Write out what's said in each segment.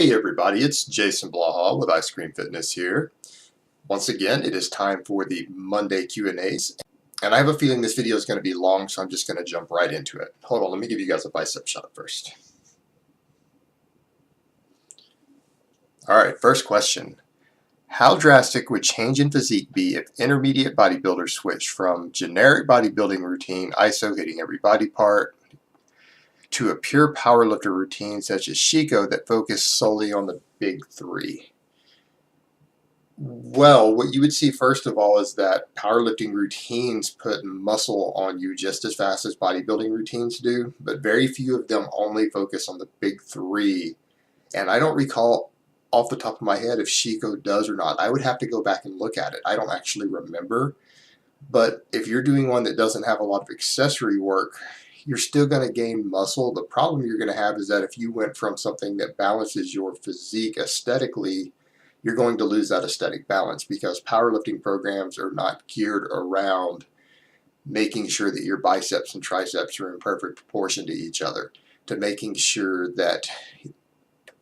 Hey everybody, it's Jason Blaha with Ice Cream Fitness here. Once again, it is time for the Monday Q&As. And I have a feeling this video is going to be long, so I'm just going to jump right into it. Hold on, let me give you guys a bicep shot first. Alright, first question. How drastic would change in physique be if intermediate bodybuilders switched from generic bodybuilding routine, ISO hitting every body part, to a pure powerlifter routine such as Chico that focused solely on the big three? Well, what you would see first of all is that powerlifting routines put muscle on you just as fast as bodybuilding routines do, but very few of them only focus on the big three. And I don't recall off the top of my head if Chico does or not. I would have to go back and look at it. I don't actually remember. But if you're doing one that doesn't have a lot of accessory work, you're still going to gain muscle. The problem you're going to have is that if you went from something that balances your physique aesthetically, you're going to lose that aesthetic balance because powerlifting programs are not geared around making sure that your biceps and triceps are in perfect proportion to each other, to making sure that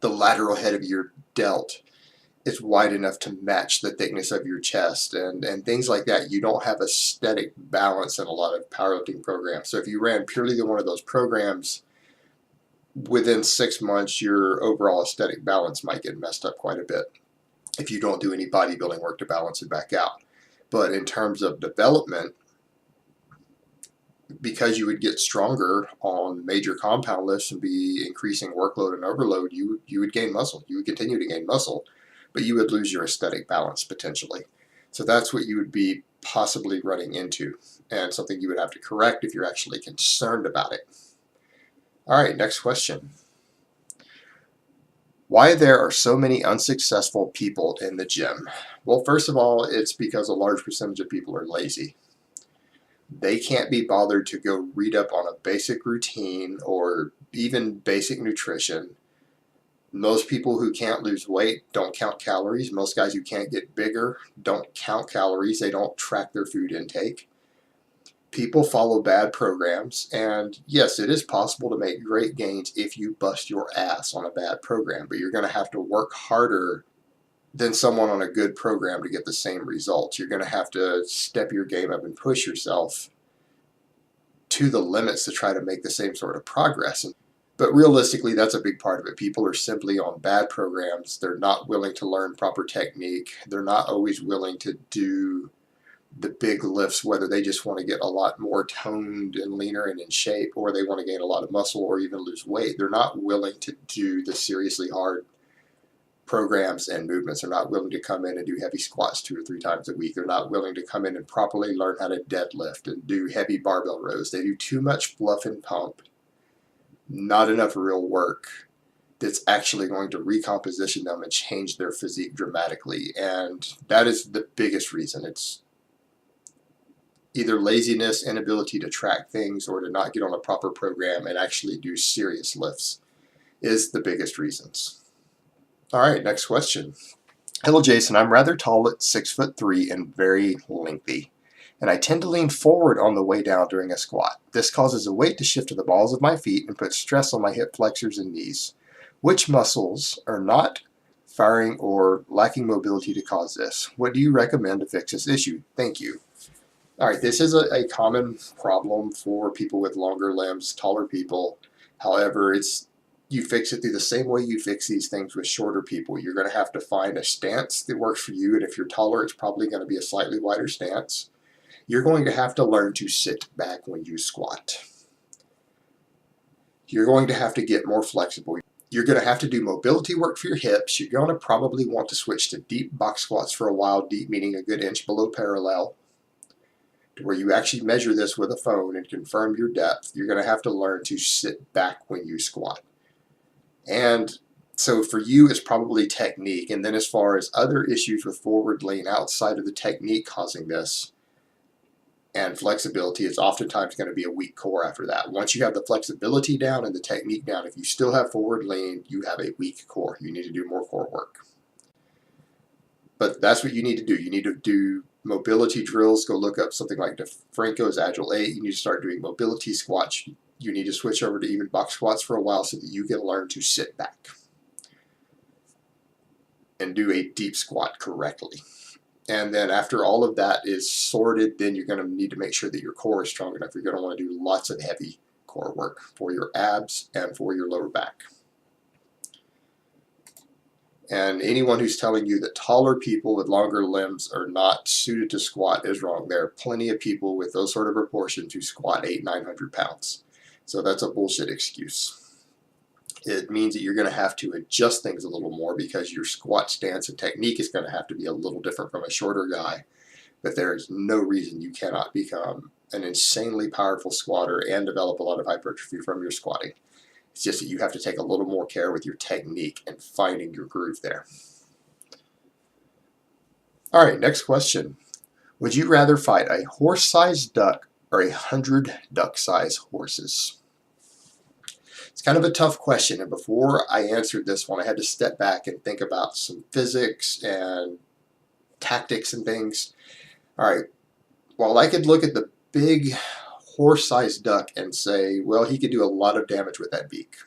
the lateral head of your delt is wide enough to match the thickness of your chest and things like that. You don't have aesthetic balance in a lot of powerlifting programs. So if you ran purely one of those programs, within 6 months your overall aesthetic balance might get messed up quite a bit if you don't do any bodybuilding work to balance it back out. But in terms of development, because you would get stronger on major compound lifts and be increasing workload and overload, you would gain muscle. You would continue to gain muscle, but you would lose your aesthetic balance potentially. So that's what you would be possibly running into, and something you would have to correct if you're actually concerned about it. All right, next question. Why there are so many unsuccessful people in the gym? Well, first of all, it's because a large percentage of people are lazy. They can't be bothered to go read up on a basic routine or even basic nutrition. Most people who can't lose weight don't count calories. Most guys who can't get bigger don't count calories. They don't track their food intake. People follow bad programs, and yes, it is possible to make great gains if you bust your ass on a bad program, but you're going to have to work harder than someone on a good program to get the same results. You're going to have to step your game up and push yourself to the limits to try to make the same sort of progress. But realistically, that's a big part of it. People are simply on bad programs. They're not willing to learn proper technique. They're not always willing to do the big lifts, whether they just want to get a lot more toned and leaner and in shape, or they want to gain a lot of muscle or even lose weight. They're not willing to do the seriously hard programs and movements. They're not willing to come in and do heavy squats 2 or 3 times a week. They're not willing to come in and properly learn how to deadlift and do heavy barbell rows. They do too much fluff and pump, not enough real work that's actually going to recomposition them and change their physique dramatically. And that is the biggest reason. It's either laziness, inability to track things, or to not get on a proper program and actually do serious lifts is the biggest reasons. All right, next question. Hello, Jason. I'm rather tall at 6'3" and very lengthy, and I tend to lean forward on the way down during a squat. This causes a weight to shift to the balls of my feet and puts stress on my hip flexors and knees. Which muscles are not firing or lacking mobility to cause this? What do you recommend to fix this issue? Thank you. All right, this is a common problem for people with longer limbs, taller people. However, you fix it through the same way you fix these things with shorter people. You're going to have to find a stance that works for you, and if you're taller, it's probably going to be a slightly wider stance. You're going to have to learn to sit back when you squat. You're going to have to get more flexible. You're going to have to do mobility work for your hips. You're going to probably want to switch to deep box squats for a while, deep meaning a good inch below parallel, to where you actually measure this with a phone and confirm your depth. You're going to have to learn to sit back when you squat. And so for you, it's probably technique. And then as far as other issues with forward lean outside of the technique causing this and flexibility, it's oftentimes going to be a weak core after that. Once you have the flexibility down and the technique down, if you still have forward lean, you have a weak core. You need to do more core work. But that's what you need to do. You need to do mobility drills. Go look up something like DeFranco's Agile 8. You need to start doing mobility squats. You need to switch over to even box squats for a while so that you can learn to sit back. and do a deep squat correctly. And then after all of that is sorted, then you're going to need to make sure that your core is strong enough. You're going to want to do lots of heavy core work for your abs and for your lower back. And anyone who's telling you that taller people with longer limbs are not suited to squat is wrong. There are plenty of people with those sort of proportions who squat 800-900 pounds. So that's a bullshit excuse. It means that you're going to have to adjust things a little more because your squat stance and technique is going to have to be a little different from a shorter guy. But there is no reason you cannot become an insanely powerful squatter and develop a lot of hypertrophy from your squatting. It's just that you have to take a little more care with your technique and finding your groove there. All right, next question. Would you rather fight a horse-sized duck or 100 duck-sized horses? It's kind of a tough question, and before I answered this one, I had to step back and think about some physics and tactics and things. All right, while I could look at the big horse-sized duck and say, well, he could do a lot of damage with that beak.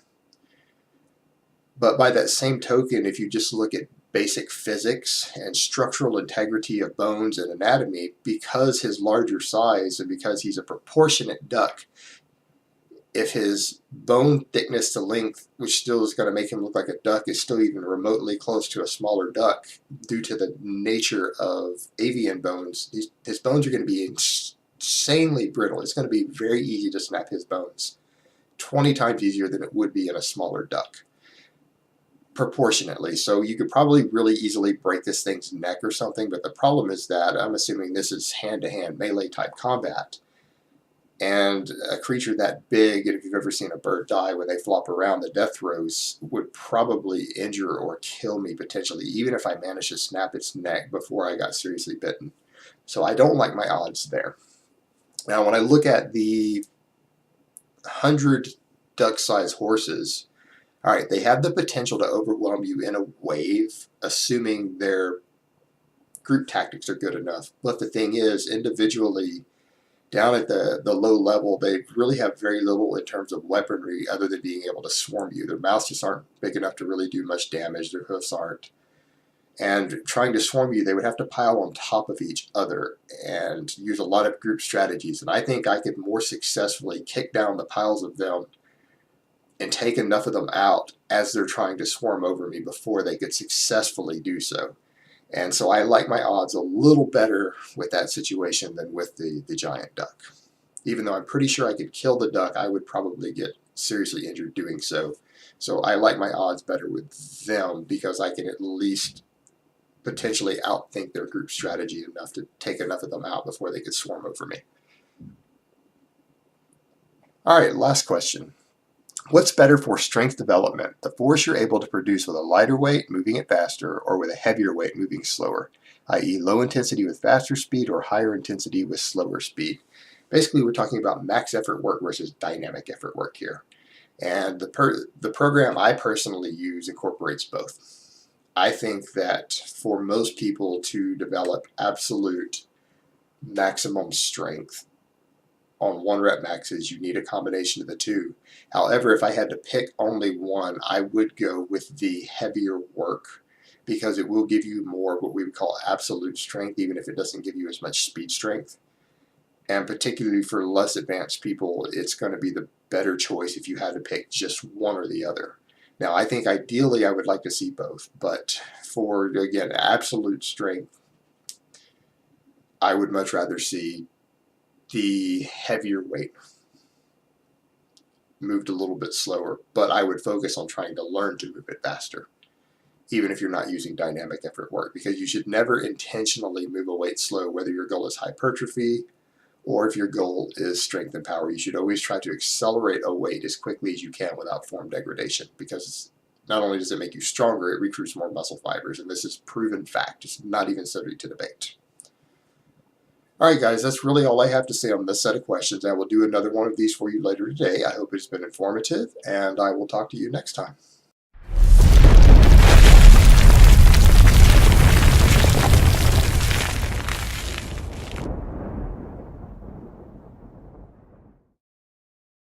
But by that same token, if you just look at basic physics and structural integrity of bones and anatomy, because his larger size and because he's a proportionate duck, if his bone thickness to length, which still is going to make him look like a duck, is still even remotely close to a smaller duck due to the nature of avian bones, his bones are going to be insanely brittle. It's going to be very easy to snap his bones, 20 times easier than it would be in a smaller duck, proportionately. So you could probably really easily break this thing's neck or something, but the problem is that I'm assuming this is hand-to-hand melee type combat, and a creature that big, and if you've ever seen a bird die when they flop around, the death throes would probably injure or kill me potentially, even if I managed to snap its neck before I got seriously bitten. So I don't like my odds there. Now, when I look at the 100 duck-sized horses, all right, they have the potential to overwhelm you in a wave, assuming their group tactics are good enough. But the thing is, individually, down at the low level, they really have very little in terms of weaponry other than being able to swarm you. Their mouths just aren't big enough to really do much damage. Their hoofs aren't. And trying to swarm you, they would have to pile on top of each other and use a lot of group strategies. And I think I could more successfully kick down the piles of them and take enough of them out as they're trying to swarm over me before they could successfully do so. And so I like my odds a little better with that situation than with the giant duck. Even though I'm pretty sure I could kill the duck, I would probably get seriously injured doing so. So I like my odds better with them because I can at least potentially outthink their group strategy enough to take enough of them out before they could swarm over me. All right, last question. What's better for strength development, the force you're able to produce with a lighter weight, moving it faster, or with a heavier weight, moving slower, i.e. low intensity with faster speed or higher intensity with slower speed? Basically, we're talking about max effort work versus dynamic effort work here. And the program I personally use incorporates both. I think that for most people to develop absolute maximum strength on 1 rep maxes, you need a combination of the two. However, if I had to pick only one, I would go with the heavier work because it will give you more what we would call absolute strength, even if it doesn't give you as much speed strength. And particularly for less advanced people, it's going to be the better choice if you had to pick just one or the other. Now, I think ideally I would like to see both, but for, again, absolute strength, I would much rather see the heavier weight moved a little bit slower, but I would focus on trying to learn to move it faster, even if you're not using dynamic effort work, because you should never intentionally move a weight slow, whether your goal is hypertrophy or if your goal is strength and power. You should always try to accelerate a weight as quickly as you can without form degradation, because not only does it make you stronger, it recruits more muscle fibers, and this is proven fact. It's not even subject to debate. Alright guys, that's really all I have to say on this set of questions. I will do another one of these for you later today. I hope it's been informative, and I will talk to you next time.